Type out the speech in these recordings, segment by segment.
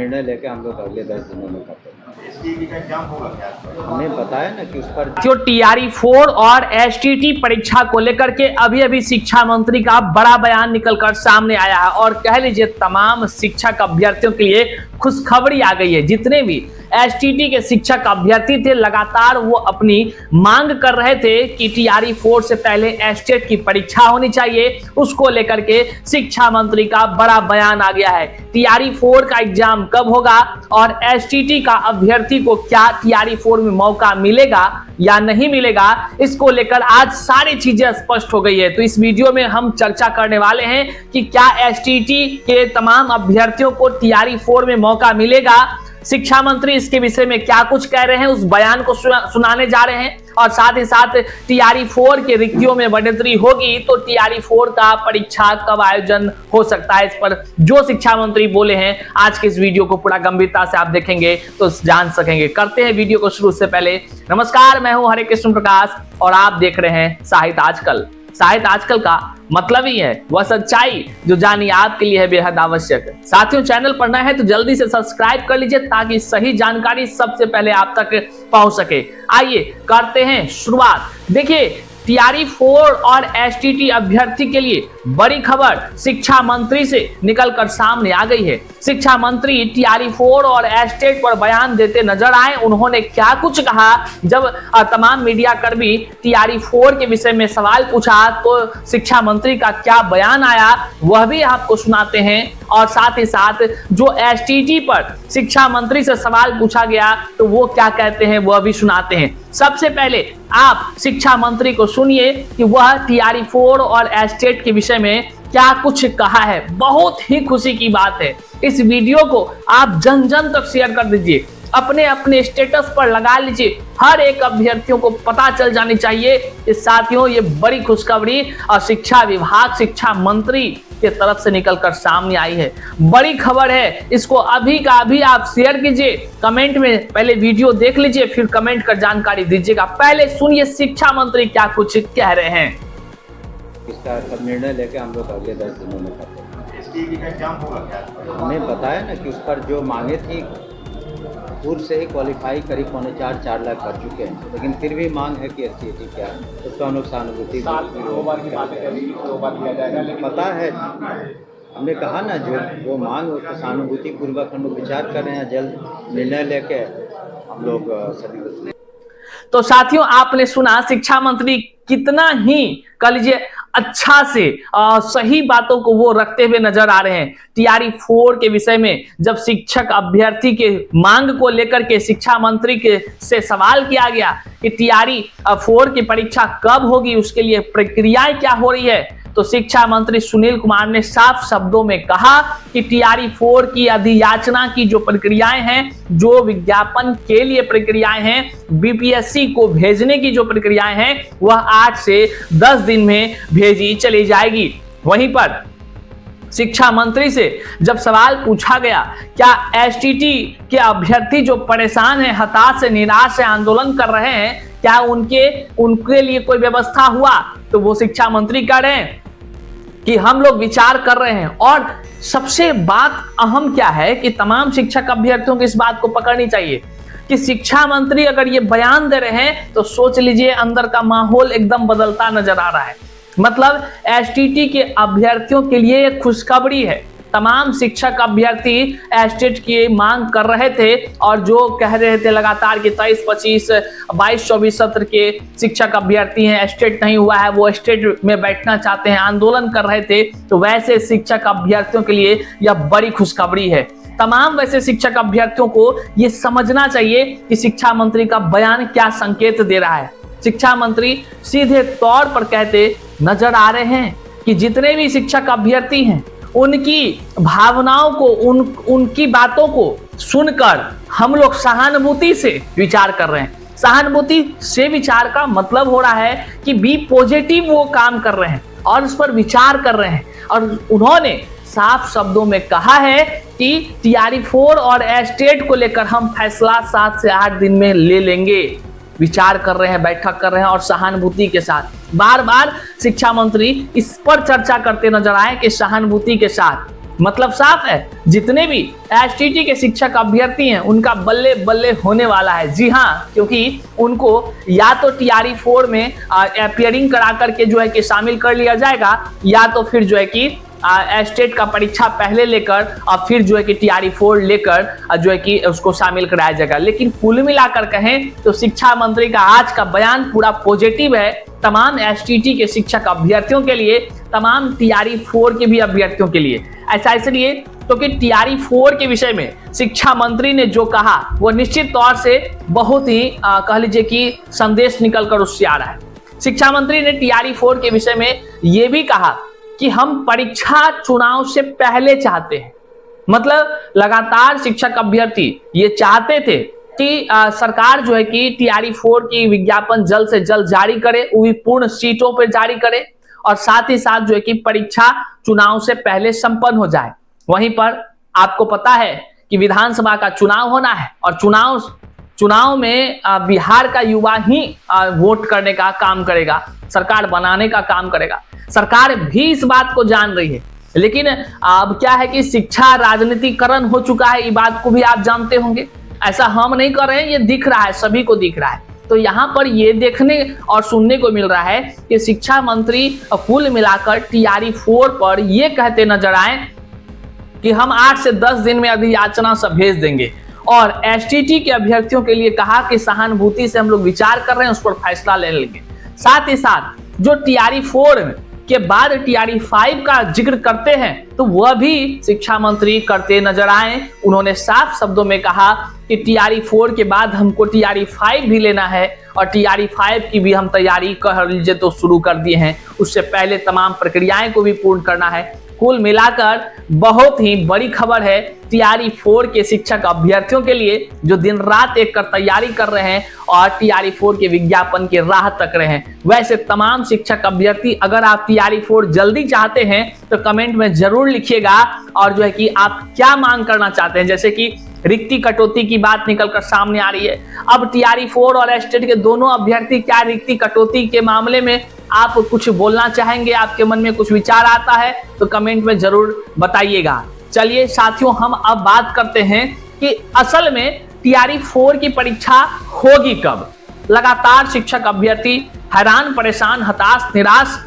निर्णय लेके हम लोग अगले 10 दिनों में करते हैं। एसटीटी का एग्जाम होगा क्या? हमने बताया ना कि उस पर जो टीआरई 4 और एसटीटी परीक्षा को लेकर के अभी शिक्षा मंत्री का बड़ा बयान निकलकर सामने आया है और कह लीजिए तमाम शिक्षक अभ्यर्थियों के लिए खुशखबरी आ गई है। जितने भी एसटीटी के शिक्षक अभ्यर्थी थे लगातार वो अपनी मांग कर रहे थे कि टीआरई 4 से पहले एस्टेट की परीक्षा होनी चाहिए। उसको लेकर के शिक्षा मंत्री का बड़ा बयान आ गया है। टीआरई 4 का एग्जाम कब होगा और एसटीटी का अभ्यर्थी को क्या टीआरई 4 में मौका मिलेगा या नहीं मिलेगा, इसको लेकर आज सारी चीजें स्पष्ट हो गई है। तो इस वीडियो में हम चर्चा करने वाले हैं कि क्या एसटीटी के तमाम अभ्यर्थियों को टीआरई 4 में मौका मिलेगा, शिक्षा मंत्री इसके विषय में क्या कुछ कह रहे हैं, उस बयान को सुनाने जा रहे हैं और साथ ही साथ टीआरई 4 के रिक्तियों में बढ़ोतरी होगी तो टीआरई 4 का परीक्षा कब आयोजन हो सकता है, इस पर जो शिक्षा मंत्री बोले हैं आज के इस वीडियो को पूरा गंभीरता से आप देखेंगे तो जान सकेंगे। करते हैं वीडियो को शुरू से पहले। नमस्कार, मैं हूं हरे कृष्ण प्रकाश और आप देख रहे हैं साहित्य आजकल। साहित्य आजकल का मतलब ही है वह सच्चाई जो जानिए आपके लिए है बेहद आवश्यक। साथियों, चैनल पर नए हैं तो जल्दी से सब्सक्राइब कर लीजिए ताकि सही जानकारी सबसे पहले आप तक पहुंच सके। आइए करते हैं शुरुआत। देखिए, टीआरई 4 और एसटीटी अभ्यर्थी के लिए बड़ी खबर शिक्षा मंत्री से निकलकर सामने आ गई है। शिक्षा मंत्री टीआरई 4 और एस्टेट पर बयान देते नजर आए। उन्होंने क्या कुछ कहा, जब तमाम मीडिया कर्मी टीआरई 4 के विषय में सवाल पूछा तो शिक्षा मंत्री का क्या बयान आया वह भी आपको सुनाते हैं और साथ ही साथ जो एसटीटी पर शिक्षा मंत्री से सवाल पूछा गया तो वो क्या कहते हैं वह भी सुनाते हैं। सबसे पहले आप शिक्षा मंत्री को सुनिए कि वह टीआरई 4 और एस्टेट के विषय में क्या कुछ कहा है। बहुत ही खुशी की बात है, इस वीडियो को आप जन जन तक शेयर कर दीजिए, अपने अपने स्टेटस पर लगा लीजिए, हर एक अभ्यर्थियों को पता चल जानी चाहिए कि साथियों ये बड़ी खुशखबरी और शिक्षा विभाग शिक्षा मंत्री के तरफ से निकलकर सामने आई है। बड़ी खबर है, इसको अभी का अभी आप शेयर कीजिए, कमेंट में पहले वीडियो देख लीजिए फिर कमेंट कर जानकारी दीजिएगा। पहले सुनिए शिक्षा मंत्री क्या कुछ कह रहे हैं। इसका सब निर्णय लेके हम लोग अगले 10 दिनों में करते हैं। एसटीटी का एग्जाम होगा क्या? हमने बताया ना कि उस पर जो मांगे थी पूर्व से ही क्वालिफाई करीब 4.5 लाख कर चुके हैं, लेकिन फिर भी मांग है कि एसटीटी क्या है, उसका हम लोग सहानुभूति पता है। हमने कहा ना जो मांग है उसको सहानुभूति पूर्वक हम लोग विचार कर रहे हैं, जल्द निर्णय लेके हम लोग सभी। तो साथियों, आपने सुना शिक्षा मंत्री कितना ही कह लीजिए अच्छा से सही बातों को वो रखते हुए नजर आ रहे हैं। टीआरई 4 के विषय में जब शिक्षक अभ्यर्थी के मांग को लेकर के शिक्षा मंत्री के से सवाल किया गया कि टीआरई 4 की परीक्षा कब होगी, उसके लिए प्रक्रियाएं क्या हो रही है, तो शिक्षा मंत्री सुनील कुमार ने साफ शब्दों में कहा कि टीआरई 4 की अधियाचना की जो प्रक्रियाएं हैं, जो विज्ञापन के लिए प्रक्रियाएं हैं, बीपीएससी को भेजने की जो प्रक्रियाएं हैं, वह 8 से 10 दिन में भेजी चली जाएगी। वहीं पर शिक्षा मंत्री से जब सवाल पूछा गया क्या एसटीटी के अभ्यर्थी जो परेशान हैं, हताश है, निराश है, आंदोलन कर रहे हैं, क्या उनके लिए कोई व्यवस्था हुआ, तो वो शिक्षा मंत्री कह रहे हैं कि हम लोग विचार कर रहे हैं। और सबसे बात अहम क्या है कि तमाम शिक्षक अभ्यर्थियों को इस बात को पकड़नी चाहिए कि शिक्षा मंत्री अगर ये बयान दे रहे हैं तो सोच लीजिए अंदर का माहौल एकदम बदलता नजर आ रहा है। मतलब एसटीटी के अभ्यर्थियों के लिए एक खुशखबरी है। तमाम शिक्षक अभ्यर्थी एस्टेट की मांग कर रहे थे और जो कह रहे थे लगातार कि 23, 25, 22, 24 सत्र के शिक्षक अभ्यर्थी हैं, एस्टेट नहीं हुआ है, वो एस्टेट में बैठना चाहते हैं, आंदोलन कर रहे थे, तो वैसे शिक्षक अभ्यर्थियों के लिए यह बड़ी खुशखबरी है। तमाम वैसे शिक्षक अभ्यर्थियों को यह समझना चाहिए कि शिक्षा मंत्री का बयान क्या संकेत दे रहा है। शिक्षा मंत्री सीधे तौर पर कहते नजर आ रहे हैं कि जितने भी शिक्षक अभ्यर्थी हैं उनकी भावनाओं को उनकी बातों को सुनकर हम लोग सहानुभूति से विचार कर रहे हैं। सहानुभूति से विचार का मतलब हो रहा है कि बी पॉजिटिव वो काम कर रहे हैं और उस पर विचार कर रहे हैं। और उन्होंने साफ शब्दों में कहा है कि टीआरई 4 और एस्टेट को लेकर हम फैसला 7 से 8 दिन में ले लेंगे। विचार कर रहे हैं, बैठक कर रहे हैं और सहानुभूति के साथ बार बार शिक्षा मंत्री इस पर चर्चा करते नजर आए कि सहानुभूति के साथ मतलब साफ है, जितने भी एसटीटी के शिक्षक अभ्यर्थी हैं उनका बल्ले बल्ले होने वाला है। जी हाँ, क्योंकि उनको या तो टीआरई 4 में अपियरिंग करा करके जो है कि शामिल कर लिया जाएगा, या तो फिर जो है कि स्टेट का परीक्षा पहले लेकर और फिर जो है कि टीआरई 4 लेकर जो है कि उसको शामिल कराया जाएगा। लेकिन कुल मिलाकर कहें तो शिक्षा मंत्री का आज का बयान पूरा पॉजिटिव है तमाम एसटीटी के शिक्षक अभ्यर्थियों के लिए, तमाम टीआरई 4 के भी अभ्यर्थियों के लिए। ऐसा इसलिए क्योंकि टीआरई 4 के विषय में शिक्षा मंत्री ने जो कहा वो निश्चित तौर से बहुत ही कह लीजिए कि संदेश निकलकर उससे आ रहा है। शिक्षा मंत्री ने टीआरई 4 के विषय में यह भी कहा कि हम परीक्षा चुनाव से पहले चाहते हैं। मतलब लगातार शिक्षक अभ्यर्थी ये चाहते थे कि सरकार जो है कि टीआरई 4 की विज्ञापन जल्द से जल्द जारी करे, वो भी पूर्ण सीटों पर जारी करे, और साथ ही साथ जो है कि परीक्षा चुनाव से पहले संपन्न हो जाए। वहीं पर आपको पता है कि विधानसभा का चुनाव होना है और चुनाव में बिहार का युवा ही वोट करने का काम करेगा, सरकार बनाने का काम करेगा। सरकार भी इस बात को जान रही है, लेकिन अब क्या है कि शिक्षा राजनीतिकरण हो चुका है, ये बात को भी आप जानते होंगे। ऐसा हम नहीं कर रहे हैं, ये दिख रहा है, सभी को दिख रहा है। तो यहाँ पर ये देखने और सुनने को मिल रहा है कि शिक्षा मंत्री कुल मिलाकर टीआरई 4 पर ये कहते नजर आए कि हम 8 से 10 दिन में अधियाचना सब भेज देंगे, और एसटीटी के अभ्यर्थियों के लिए कहा कि सहानुभूति से हम लोग विचार कर रहे हैं, उस पर फैसला ले लेंगे। साथ ही साथ जो टीआरई 4 के बाद टीआरई 5 का जिक्र करते हैं तो वह भी शिक्षा मंत्री करते नजर आए। उन्होंने साफ शब्दों में कहा कि टीआरई 4 के बाद हमको टीआरई 5 भी लेना है, और टीआरई 5 की भी हम तैयारी कर लीजिए तो शुरू कर दिए हैं, उससे पहले तमाम प्रक्रियाएं को भी पूर्ण करना है। कुल मिलाकर बहुत ही बड़ी खबर है टीआरई 4 के शिक्षक अभ्यर्थियों के लिए, जो दिन रात एक कर तैयारी कर रहे हैं और टीआरई 4 के विज्ञापन की राह तक रहे हैं। वैसे तमाम शिक्षक अभ्यर्थी, अगर आप टीआरई 4 जल्दी चाहते हैं तो कमेंट में जरूर लिखिएगा, और जो है कि आप क्या मांग करना चाहते हैं। जैसे कि रिक्ति कटौती की बात निकलकर सामने आ रही है, अब टीआरई 4 और एसटेट के दोनों अभ्यर्थी क्या रिक्ति कटौती के मामले में आप कुछ बोलना चाहेंगे, आपके मन में कुछ विचार आता है तो कमेंट में जरूर बताइएगा। चलिए साथियों, हम अब बात करते हैं कि असल में टीआरई 4 की परीक्षा होगी कब। लगातार शिक्षक अभ्यर्थी हैरान, परेशान, हताश, निराश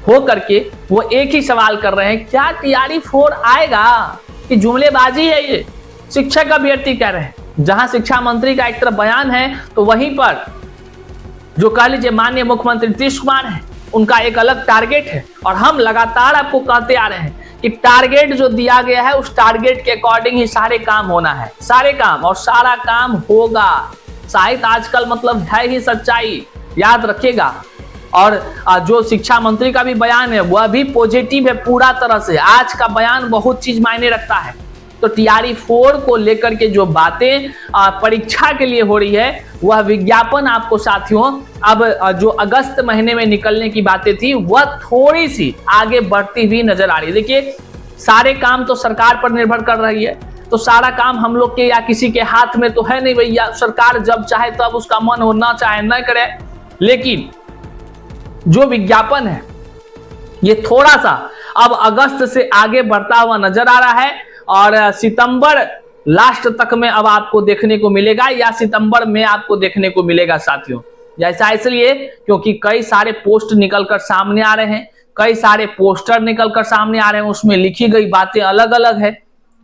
हो करके वो एक ही सवाल कर रहे हैं, क्या टीआरई 4 आएगा कि जुमलेबाजी है ये? शिक्षक अभ्यर्थी कह रहे हैं। जहां शिक्षा मंत्री का एक तरफ बयान है तो वहीं पर जो कह लीजिए माननीय मुख्यमंत्री नीतीश कुमार है, उनका एक अलग टारगेट है, और हम लगातार आपको कहते आ रहे हैं कि टारगेट जो दिया गया है उस टारगेट के अकॉर्डिंग ही सारे काम होना है, सारे काम, और सारा काम होगा। साहित्य आजकल मतलब है ही सच्चाई, याद रखिएगा। और जो शिक्षा मंत्री का भी बयान है वह भी पॉजिटिव है पूरा तरह से। आज का बयान बहुत चीज मायने रखता है। तो टीआरई 4 को लेकर के जो बातें परीक्षा के लिए हो रही है, वह विज्ञापन आपको साथियों अब जो अगस्त महीने में निकलने की बातें थी वह थोड़ी सी आगे बढ़ती हुई नजर आ रही है। देखिए, सारे काम तो सरकार पर निर्भर कर रही है, तो सारा काम हम लोग के या किसी के हाथ में तो है नहीं भैया। सरकार जब चाहे तब उसका मन हो, ना चाहे न करे। लेकिन जो विज्ञापन है ये थोड़ा सा अब अगस्त से आगे बढ़ता हुआ नजर आ रहा है, और सितंबर लास्ट तक में अब आपको देखने को मिलेगा, या सितंबर में आपको देखने को मिलेगा साथियों। ऐसा इसलिए क्योंकि कई सारे पोस्ट निकलकर सामने आ रहे हैं, कई सारे पोस्टर निकलकर सामने आ रहे हैं, उसमें लिखी गई बातें अलग अलग है।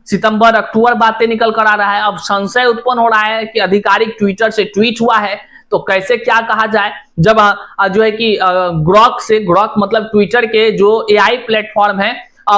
सितंबर अक्टूबर बातें निकल कर आ रहा है। अब संशय उत्पन्न हो रहा है कि आधिकारिक ट्विटर से ट्वीट हुआ है तो कैसे क्या कहा जाए, जब जो है कि ग्रॉक मतलब ट्विटर के जो एआई प्लेटफॉर्म है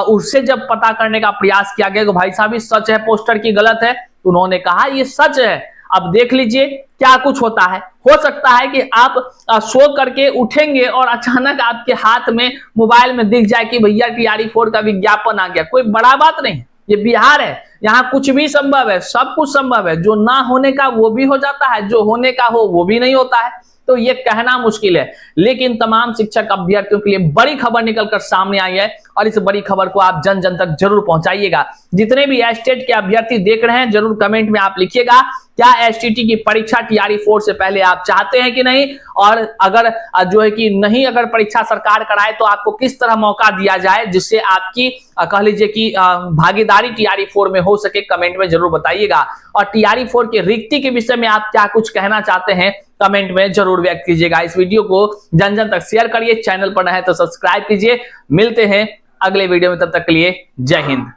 उससे जब पता करने का प्रयास किया गया कि भाई साहब ये सच है पोस्टर की गलत है, तो उन्होंने कहा ये सच है। अब देख लीजिए क्या कुछ होता है। हो सकता है कि आप सो करके उठेंगे और अचानक आपके हाथ में मोबाइल में दिख जाए कि भैया टीआरई 4 का विज्ञापन आ गया। कोई बड़ा बात नहीं, ये बिहार है, यहाँ कुछ भी संभव है, सब कुछ संभव है। जो ना होने का वो भी हो जाता है, जो होने का हो वो भी नहीं होता है। तो ये कहना मुश्किल है, लेकिन तमाम शिक्षक अभ्यर्थियों के लिए बड़ी खबर निकलकर सामने आई है और इस बड़ी खबर को आप जन जन तक जरूर पहुंचाइएगा। जितने भी एस्टेट के अभ्यर्थी देख रहे हैं, जरूर कमेंट में आप लिखिएगा क्या एसटीटी की परीक्षा टीआरई 4 से पहले आप चाहते हैं कि नहीं, और अगर जो है कि नहीं, अगर परीक्षा सरकार कराए तो आपको किस तरह मौका दिया जाए जिससे आपकी कह लीजिए कि भागीदारी टीआरई 4 में हो सके। कमेंट में जरूर बताइएगा। और टीआरई 4 की रिक्ति के विषय में आप क्या कुछ कहना चाहते हैं कमेंट में जरूर व्यक्त कीजिएगा। इस वीडियो को जन जन तक शेयर करिए, चैनल पर नए हैं तो सब्सक्राइब कीजिए। मिलते हैं अगले वीडियो में, तब तक के लिए जय हिंद।